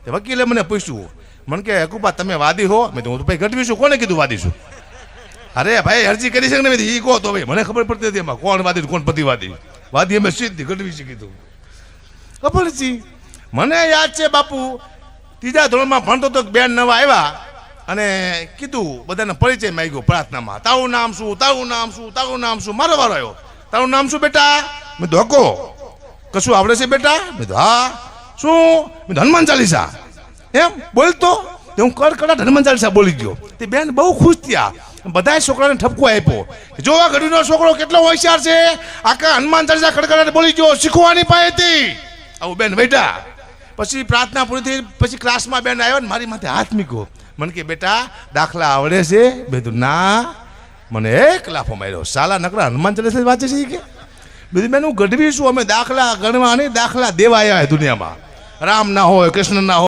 વકીલે મને પૂછ્યું, મને કે હકુબા તમે વાદી હો? મેં તો હું તો ભાઈ ગઢવી છું. કોને કીધું વાદી છું? અરે ભાઈ અરજી કરી છે ને એ કહો તો ભાઈ મને ખબર પડતી હતી એમાં કોણ વાદી કોણ પ્રતિવાદી. વાદી અમે સીધી ગઢવી છે કીધું. ખબર છે મને યાદ છે બાપુ, ત્રીજા ધોરણમાં ભણતો તો બેન નવા આવ્યા અને કીધું બધાને પરિચય માંગ્યો પ્રાર્થનામાં, તારું નામ શું, તારું નામ શું, તારું નામ શું. મારો વારો આવ્યો, તારું નામ શું બેટા? મેં તો હકો. કશું આવડે છે બેટા? મેં તો હા. શું? મેં તો હનુમાન ચાલીસા. એમ બોલતો હું કડકડાટ હનુમાન ચાલીસા બોલી ગયો. તે બેન બહુ ખુશ થયા. બધા છોકરાને ઠપકો આપ્યો, જો આ ઘડીનો છોકરો કેટલો હોશિયાર છે, આખા હનુમાન ચાલીસા કડકડાટ બોલી ગયો, શીખવાની પાસેથી. આવું બેન બેટા. પછી પ્રાર્થના પૂરી થઈ, પછી ક્લાસમાં બેન આવ્યો ને મારી માથે હાથ મૂક્યો. મને કે બેટા દાખલા આવડે છે? મેં તો ના. મને એક લાફો માર્યો, સાલા નકરા હનુમાન ચાલીસા વાંચે છે કે? બીજું બેન હું ગઢવી છું, અમે દાખલા ગણવા નહીં દાખલા દેવા આવ્યા દુનિયામાં. રામ ના હોય, કૃષ્ણ ના હોય.